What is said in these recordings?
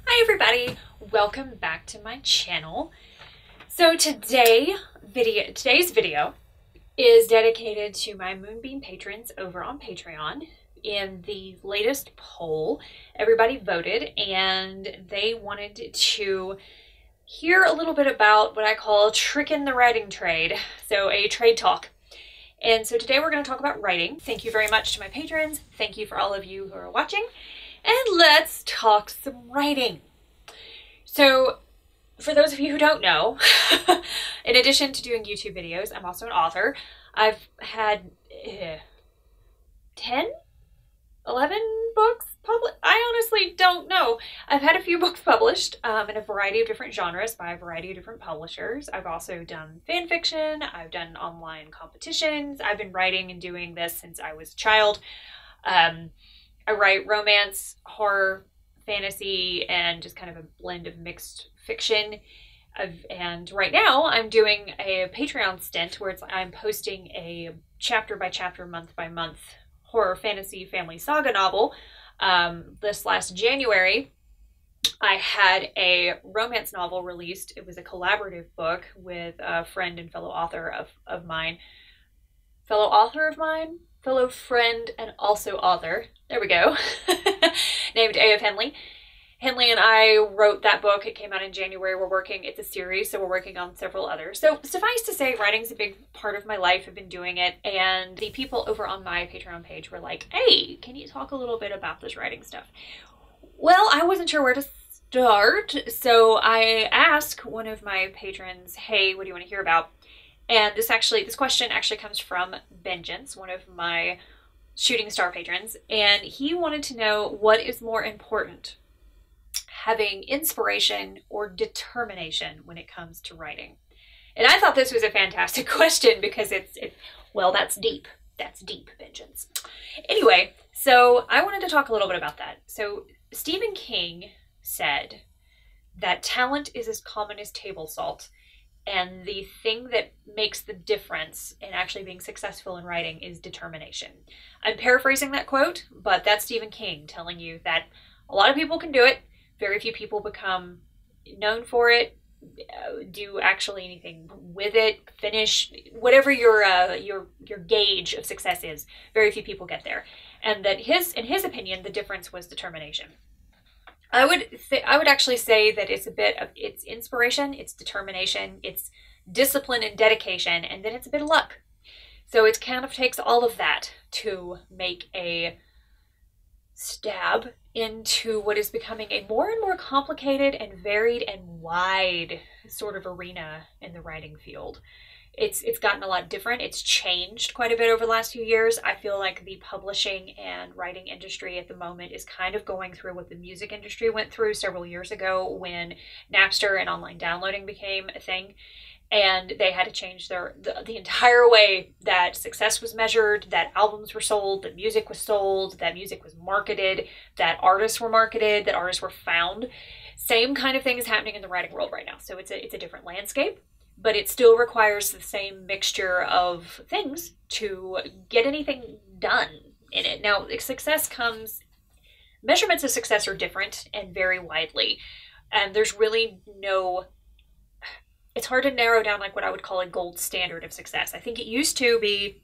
Hi everybody, welcome back to my channel. So today's video is dedicated to my Moonbeam patrons over on Patreon. In the latest poll, everybody voted and they wanted to hear a little bit about what I call tricking the writing trade, so a trade talk. And so today we're going to talk about writing. Thank you very much to my patrons. Thank you for all of you who are watching. And let's talk some writing. So, for those of you who don't know, in addition to doing YouTube videos, I'm also an author. I've had 10, 11 books published. I honestly don't know. I've had a few books published in a variety of different genres by a variety of different publishers. I've also done fan fiction. I've done online competitions. I've been writing and doing this since I was a child. I write romance, horror, fantasy, and just kind of a blend of mixed fiction. And right now I'm doing a Patreon stint where I'm posting a chapter by chapter, month by month horror, fantasy, family saga novel. This last January, I had a romance novel released. It was a collaborative book with a friend and fellow friend and also author, there we go, named A.F. Henley. Henley and I wrote that book. It came out in January. It's a series, so we're working on several others. So suffice to say, writing's a big part of my life. I've been doing it, and the people over on my Patreon page were like, hey, can you talk a little bit about this writing stuff? Well, I wasn't sure where to start, so I asked one of my patrons, hey, what do you want to hear about? And this question actually comes from Bengeance, one of my shooting star patrons, and he wanted to know what is more important, having inspiration or determination when it comes to writing. And I thought this was a fantastic question because well, that's deep. That's deep, Bengeance. Anyway, so I wanted to talk a little bit about that. So Stephen King said that talent is as common as table salt. And the thing that makes the difference in actually being successful in writing is determination. I'm paraphrasing that quote, but that's Stephen King telling you that a lot of people can do it. Very few people become known for it, do actually anything with it, finish, whatever your gauge of success is. Very few people get there. And that in his opinion, the difference was determination. I would actually say that it's inspiration, it's determination, it's discipline and dedication, and then it's a bit of luck. So it kind of takes all of that to make a stab into what is becoming a more and more complicated and varied and wide sort of arena in the writing field. It's gotten a lot different. It's changed quite a bit over the last few years. I feel like the publishing and writing industry at the moment is kind of going through what the music industry went through several years ago when Napster and online downloading became a thing. And they had to change the entire way that success was measured, that albums were sold, that music was sold, that music was marketed, that artists were marketed, that artists were found. Same kind of thing is happening in the writing world right now. So it's a different landscape. But it still requires the same mixture of things to get anything done in it. Now, measurements of success are different and vary widely. And there's really it's hard to narrow down like what I would call a gold standard of success. I think it used to be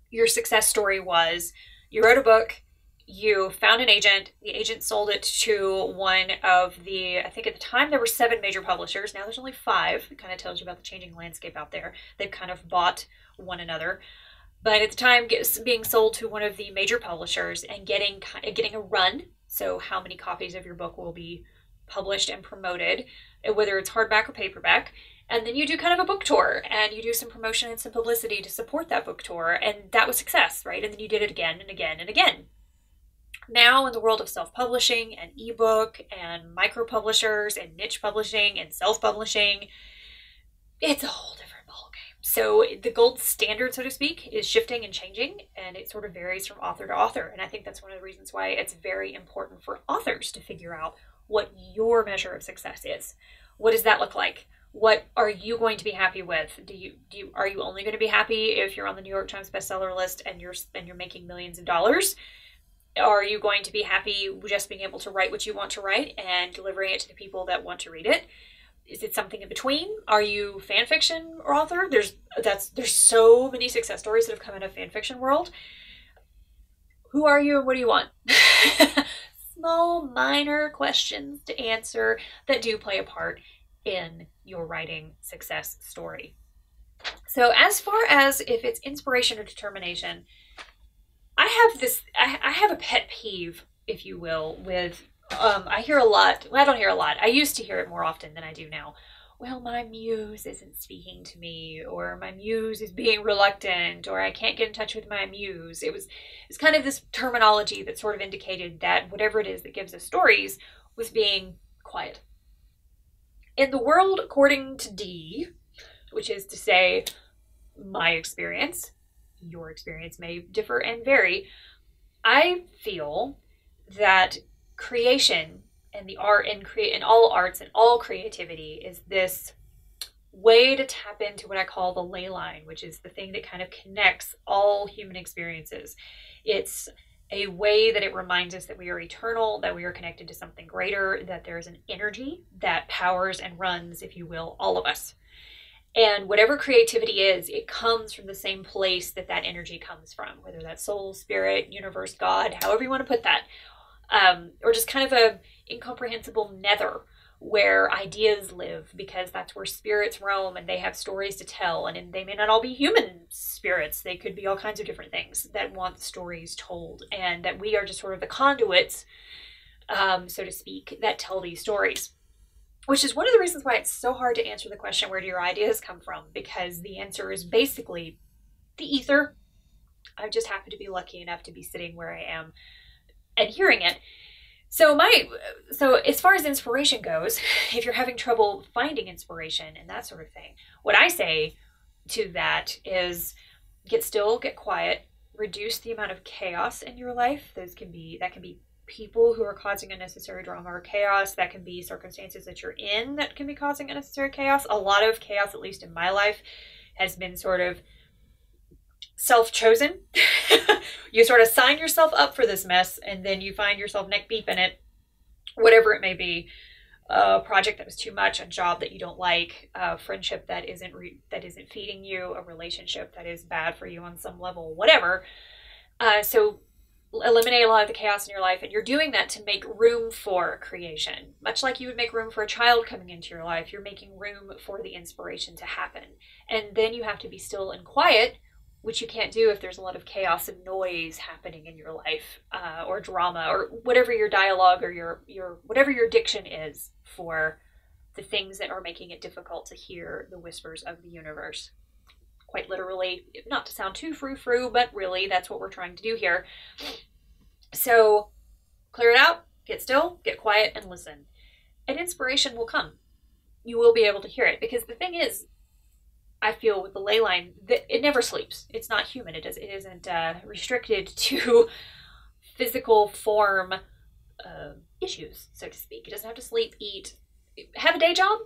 your success story was you wrote a book, you found an agent, the agent sold it to one of I think at the time there were 7 major publishers. Now there's only 5. It kind of tells you about the changing landscape out there. They've kind of bought one another. But at the time, being sold to one of the major publishers and getting a run, so how many copies of your book will be published and promoted, whether it's hardback or paperback. And then you do kind of a book tour and you do some promotion and some publicity to support that book tour. And that was success, right? And then you did it again and again and again. Now in the world of self-publishing and ebook and micro-publishers and niche publishing and self-publishing, it's a whole different ballgame. So the gold standard, so to speak, is shifting and changing, and it sort of varies from author to author. And I think that's one of the reasons why it's very important for authors to figure out what your measure of success is. What does that look like? What are you going to be happy with? Are you only going to be happy if you're on the New York Times bestseller list and you're making millions of dollars? Are you going to be happy just being able to write what you want to write and delivering it to the people that want to read it? Is it something in between? Are you fan fiction author? There's so many success stories that have come out of fan fiction world. Who are you and what do you want? Small, minor questions to answer that do play a part in your writing success story. So as far as if it's inspiration or determination, I have a pet peeve, if you will, with, I hear a lot, well, I don't hear a lot. I used to hear it more often than I do now. Well, my muse isn't speaking to me, or my muse is being reluctant, or I can't get in touch with my muse. It's kind of this terminology that sort of indicated that whatever it is that gives us stories was being quiet. In the world according to D, which is to say my experience, your experience may differ and vary, I feel that creation and the art and all arts and all creativity is this way to tap into what I call the ley line, which is the thing that kind of connects all human experiences. It's a way that it reminds us that we are eternal, that we are connected to something greater, that there's an energy that powers and runs, if you will, all of us. And whatever creativity is, it comes from the same place that that energy comes from, whether that's soul, spirit, universe, God, however you want to put that, or just kind of a incomprehensible nether where ideas live, because that's where spirits roam and they have stories to tell. And they may not all be human spirits. They could be all kinds of different things that want stories told, and that we are just sort of the conduits, so to speak, that tell these stories. Which is one of the reasons why it's so hard to answer the question, where do your ideas come from? Because the answer is basically the ether. I just happen to be lucky enough to be sitting where I am and hearing it. So as far as inspiration goes, if you're having trouble finding inspiration and that sort of thing, what I say to that is get still, get quiet, reduce the amount of chaos in your life. That can be people who are causing unnecessary drama or chaos. That can be circumstances that you're in that can be causing unnecessary chaos. A lot of chaos, at least in my life, has been sort of self-chosen. You sort of sign yourself up for this mess, and then you find yourself neck deep in it, whatever it may be. A project that was too much, a job that you don't like, a friendship that isn't feeding you, a relationship that is bad for you on some level, whatever. So eliminate a lot of the chaos in your life, and you're doing that to make room for creation. Much like you would make room for a child coming into your life, you're making room for the inspiration to happen. And then you have to be still and quiet, which you can't do if there's a lot of chaos and noise happening in your life, or drama, or whatever your dialogue or your whatever your diction is for the things that are making it difficult to hear the whispers of the universe. Quite literally, not to sound too frou-frou, but really that's what we're trying to do here. So clear it out, get still, get quiet, and listen. And inspiration will come. You will be able to hear it, because the thing is, I feel with the ley line, that it never sleeps. It's not human. It isn't restricted to physical form issues, so to speak. It doesn't have to sleep, eat, have a day job,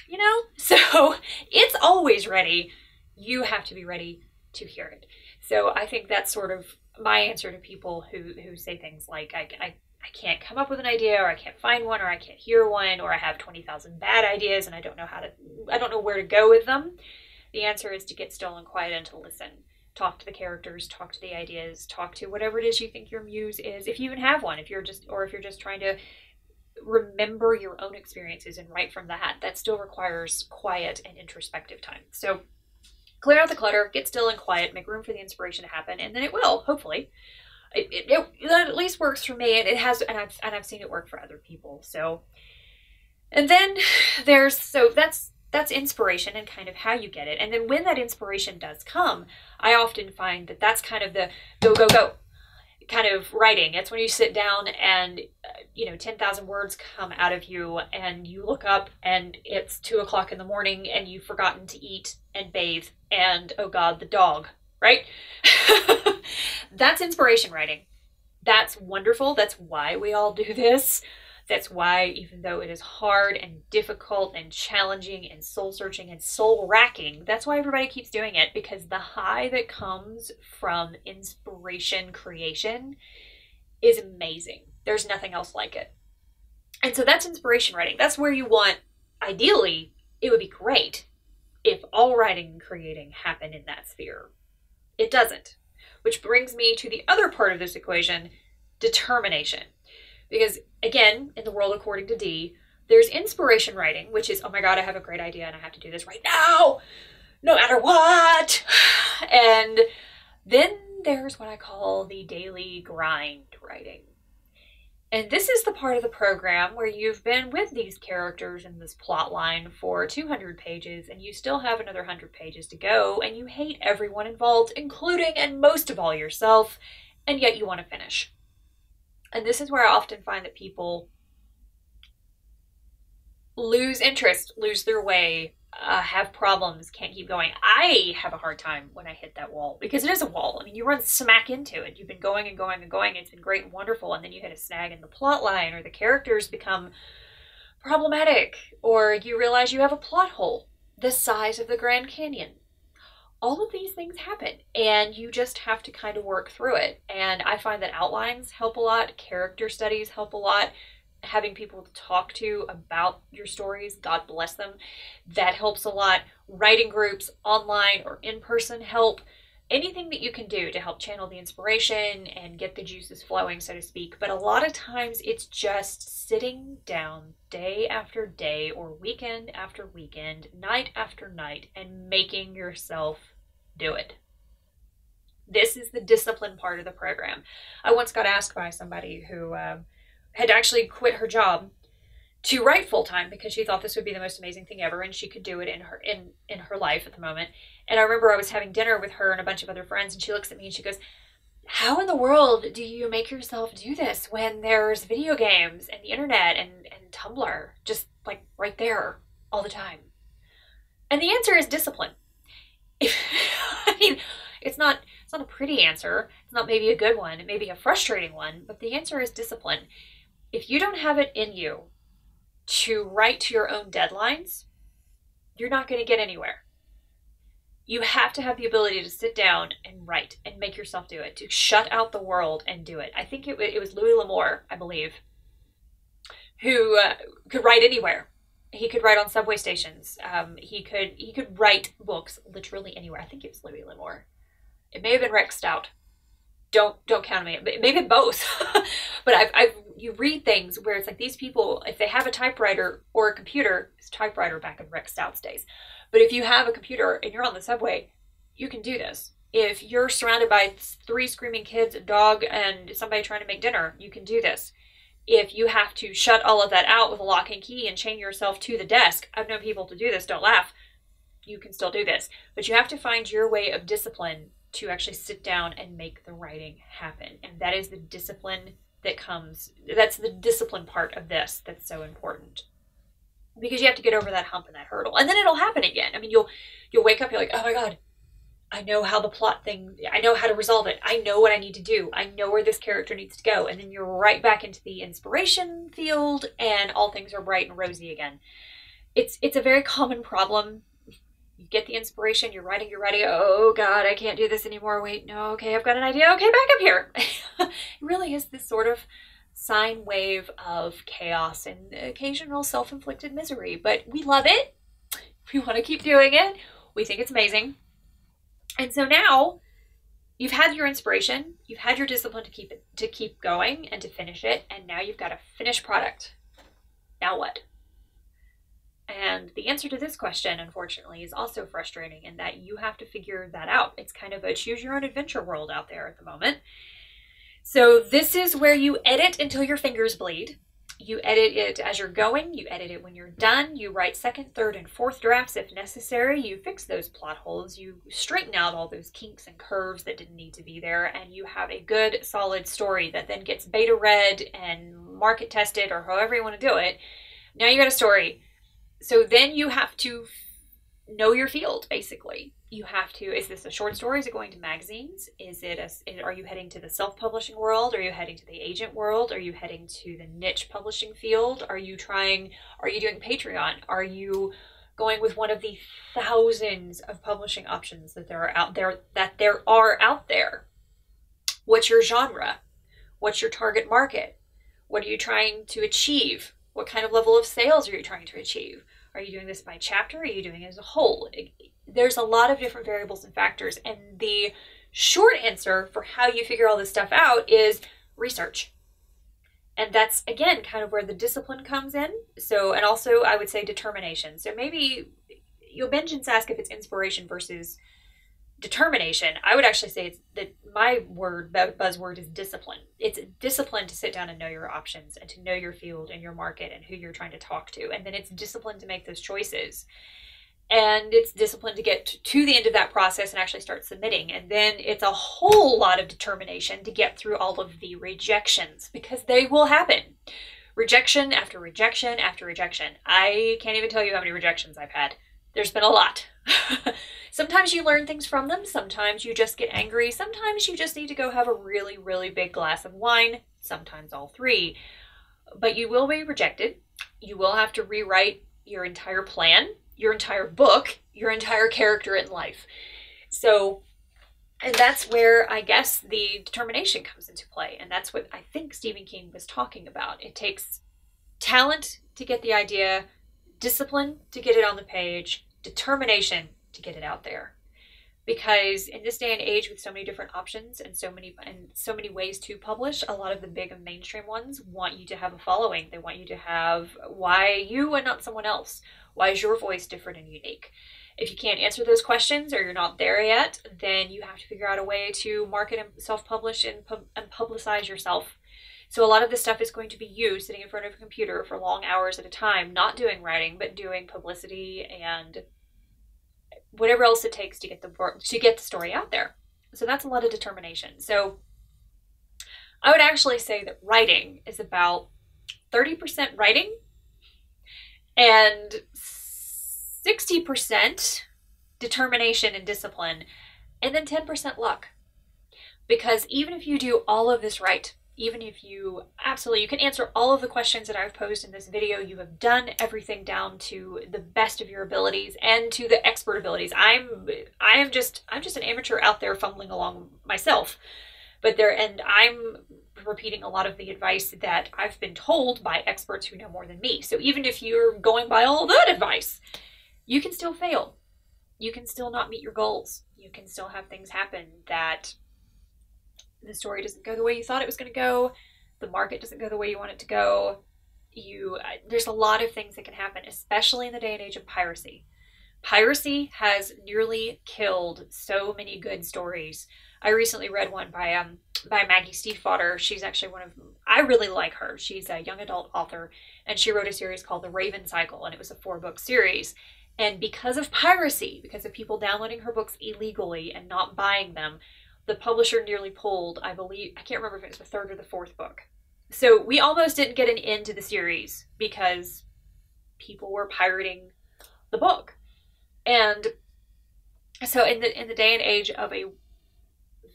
you know? So it's always ready. You have to be ready to hear it. So I think that's sort of my answer to people who say things like, I can't come up with an idea, or I can't find one, or I can't hear one, or I have 20,000 bad ideas and I don't know where to go with them. The answer is to get still and quiet and to listen. Talk to the characters, talk to the ideas, talk to whatever it is you think your muse is, if you even have one, if you're just trying to remember your own experiences and write from that still requires quiet and introspective time. So clear out the clutter, get still and quiet, make room for the inspiration to happen, and then it will, hopefully. That at least works for me, and it has, and I've seen it work for other people. So, and then that's inspiration and kind of how you get it. And then when that inspiration does come, I often find that that's kind of the go kind of writing. It's when you sit down and 10,000 words come out of you, and you look up and it's 2:00 in the morning and you've forgotten to eat and bathe, and oh God, the dog, right? That's inspiration writing. That's wonderful. That's why we all do this. That's why, even though it is hard and difficult and challenging and soul searching and soul racking, that's why everybody keeps doing it, because the high that comes from inspiration creation is amazing. There's nothing else like it. And so that's inspiration writing. That's where you want, ideally, it would be great if all writing and creating happened in that sphere. It doesn't. Which brings me to the other part of this equation, determination. Because again, in the world according to D, there's inspiration writing, which is, oh my God, I have a great idea and I have to do this right now, no matter what. And then there's what I call the daily grind writing. And this is the part of the program where you've been with these characters in this plot line for 200 pages and you still have another 100 pages to go and you hate everyone involved, including and most of all yourself, and yet you want to finish. And this is where I often find that people lose interest, lose their way, have problems, can't keep going. I have a hard time when I hit that wall, because it is a wall. I mean, you run smack into it. You've been going and going and going. It's been great and wonderful. And then you hit a snag in the plot line, or the characters become problematic, or you realize you have a plot hole the size of the Grand Canyon. All of these things happen, and you just have to kind of work through it. And I find that outlines help a lot. Character studies help a lot. Having people to talk to about your stories, God bless them, that helps a lot. Writing groups, online or in person, help. Anything that you can do to help channel the inspiration and get the juices flowing, so to speak. But a lot of times it's just sitting down day after day, or weekend after weekend, night after night, and making yourself do it. This is the discipline part of the program. I once got asked by somebody who had actually quit her job to write full-time because she thought this would be the most amazing thing ever, and she could do it in her life at the moment. And I remember I was having dinner with her and a bunch of other friends, and she looks at me and she goes, how in the world do you make yourself do this when there's video games and the internet and Tumblr just like right there all the time? And the answer is discipline. I mean, it's not a pretty answer. It's not maybe a good one. It may be a frustrating one, but the answer is discipline. If you don't have it in you to write to your own deadlines, you're not going to get anywhere. You have to have the ability to sit down and write and make yourself do it, to shut out the world and do it. I think it was Louis L'Amour, I believe, who could write anywhere. He could write on subway stations. He could write books literally anywhere. I think it was Louis L'Amour. It may have been Rex Stout. Don't count on me. Maybe both. But you read things where it's like these people, if they have a typewriter or a computer, it's typewriter back in Rex Stout's days. But if you have a computer and you're on the subway, you can do this. If you're surrounded by 3 screaming kids, a dog, and somebody trying to make dinner, you can do this. If you have to shut all of that out with a lock and key and chain yourself to the desk, I've known people to do this, don't laugh. You can still do this. But you have to find your way of discipline to actually sit down and make the writing happen. And that is the discipline that comes, that's the discipline part of this that's so important. Because you have to get over that hump and that hurdle. And then it'll happen again. I mean, you'll wake up, you're like, oh my God, I know how the plot thing, I know how to resolve it. I know what I need to do. I know where this character needs to go. And then you're right back into the inspiration field and all things are bright and rosy again. It's a very common problem. You get the inspiration, you're writing, oh God, I can't do this anymore. Wait, no, okay, I've got an idea. Okay, back up here. It really is this sort of sine wave of chaos and occasional self-inflicted misery, but we love it. We want to keep doing it. We think it's amazing. And so now you've had your inspiration, you've had your discipline to keep going and to finish it, and now you've got a finished product. Now what? And the answer to this question, unfortunately, is also frustrating in that you have to figure that out. It's kind of a choose your own adventure world out there at the moment. So this is where you edit until your fingers bleed. You edit it as you're going. You edit it when you're done. You write second, third, and fourth drafts if necessary. You fix those plot holes. You straighten out all those kinks and curves that didn't need to be there. And you have a good, solid story that then gets beta read and market tested, or however you want to do it. Now you got a story. So then you have to know your field, basically. You have to, is this a short story? Is it going to magazines? Are you heading to the self-publishing world? Are you heading to the agent world? Are you heading to the niche publishing field? Are you doing Patreon? Are you going with one of the thousands of publishing options that there are out there? What's your genre? What's your target market? What are you trying to achieve? What kind of level of sales are you trying to achieve? Are you doing this by chapter? Are you doing it as a whole? There's a lot of different variables and factors. And the short answer for how you figure all this stuff out is research. And that's, again, kind of where the discipline comes in. So, and also I would say determination. So maybe Bengeance ask if it's inspiration versus determination. I would actually say it's that my buzzword is discipline. It's discipline to sit down and know your options and to know your field and your market and who you're trying to talk to. And then it's discipline to make those choices. And it's discipline to get to the end of that process and actually start submitting. And then it's a whole lot of determination to get through all of the rejections, because they will happen. Rejection after rejection after rejection. I can't even tell you how many rejections I've had. There's been a lot. Sometimes you learn things from them. Sometimes you just get angry. Sometimes you just need to go have a really, really big glass of wine. Sometimes all three. But you will be rejected. You will have to rewrite your entire plan, your entire book, your entire character in life. So, and that's where I guess the determination comes into play. And that's what I think Stephen King was talking about. It takes talent to get the idea, discipline to get it on the page, determination to get it out there. Because in this day and age with so many different options and so many ways to publish, a lot of the big and mainstream ones want you to have a following. They want you to have, why you and not someone else? Why is your voice different and unique? If you can't answer those questions or you're not there yet, then you have to figure out a way to market and self-publish and publicize yourself. So a lot of this stuff is going to be you sitting in front of a computer for long hours at a time, not doing writing, but doing publicity and whatever else it takes to get the story out there. So that's a lot of determination. So I would actually say that writing is about 30% writing and 60% determination and discipline, and then 10% luck. Because even if you do all of this right, even if you can answer all of the questions that I've posed in this video, you have done everything down to the best of your abilities and to the expert abilities. I'm just an amateur out there fumbling along myself. And I'm repeating a lot of the advice that I've been told by experts who know more than me. So even if you're going by all that advice, you can still fail. You can still not meet your goals. You can still have things happen that the story doesn't go the way you thought it was going to go. The market doesn't go the way you want it to go. There's a lot of things that can happen, especially in the day and age of piracy. Piracy has nearly killed so many good stories. I recently read one by Maggie Stiefvater. She's actually I really like her. She's a young adult author, and she wrote a series called The Raven Cycle, and it was a 4-book series. And because of piracy, because of people downloading her books illegally and not buying them, the publisher nearly pulled, I can't remember if it was the 3rd or the 4th book. So we almost didn't get an end to the series because people were pirating the book. And so in the day and age of a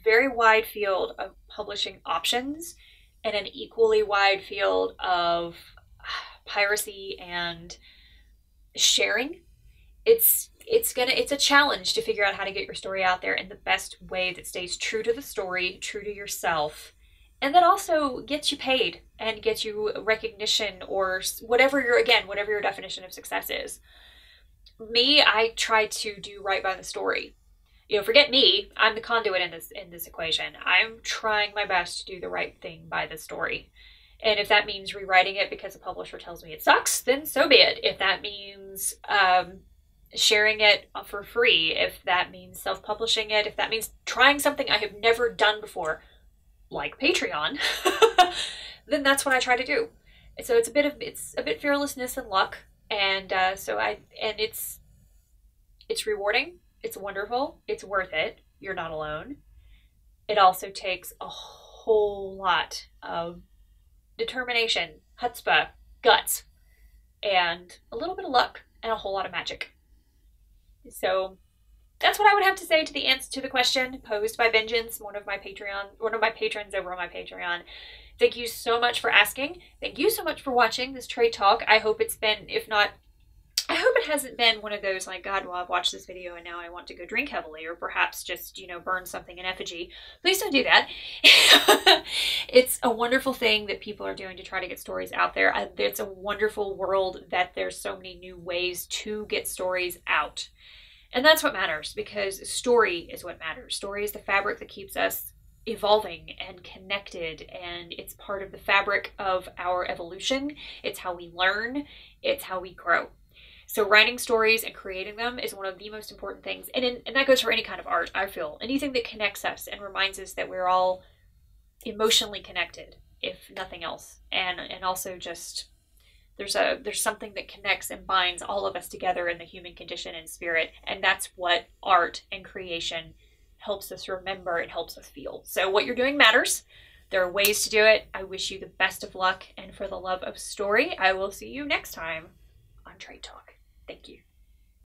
very wide field of publishing options and an equally wide field of piracy and sharing, it's a challenge to figure out how to get your story out there in the best way that stays true to the story, true to yourself, and that also gets you paid and gets you recognition or whatever your definition of success is. Me, I try to do right by the story. Forget me. I'm the conduit in this equation. I'm trying my best to do the right thing by the story. And if that means rewriting it because a publisher tells me it sucks, then so be it. If that means sharing it for free, if that means self-publishing it, if that means trying something I have never done before, like Patreon, then that's what I try to do. So it's a bit fearlessness and luck, and it's rewarding, it's wonderful, it's worth it. You're not alone. It also takes a whole lot of determination, chutzpah, guts, and a little bit of luck and a whole lot of magic. So that's what I would have to say to the question posed by Bengeance, one of my patrons over on my Patreon. Thank you so much for asking. Thank you so much for watching this trade talk. I hope it it hasn't been one of those like, God, well, I've watched this video and now I want to go drink heavily, or perhaps just, you know, burn something in effigy. Please don't do that. It's a wonderful thing that people are doing to try to get stories out there. It's a wonderful world that there's so many new ways to get stories out. And that's what matters, because story is what matters. Story is the fabric that keeps us evolving and connected, and it's part of the fabric of our evolution. It's how we learn. It's how we grow. So writing stories and creating them is one of the most important things. And that goes for any kind of art, I feel. Anything that connects us and reminds us that we're all emotionally connected, if nothing else. And also just there's something that connects and binds all of us together in the human condition and spirit. And that's what art and creation helps us remember, it helps us feel. So what you're doing matters. There are ways to do it. I wish you the best of luck, and for the love of story, I will see you next time on Trade Talk. Thank you.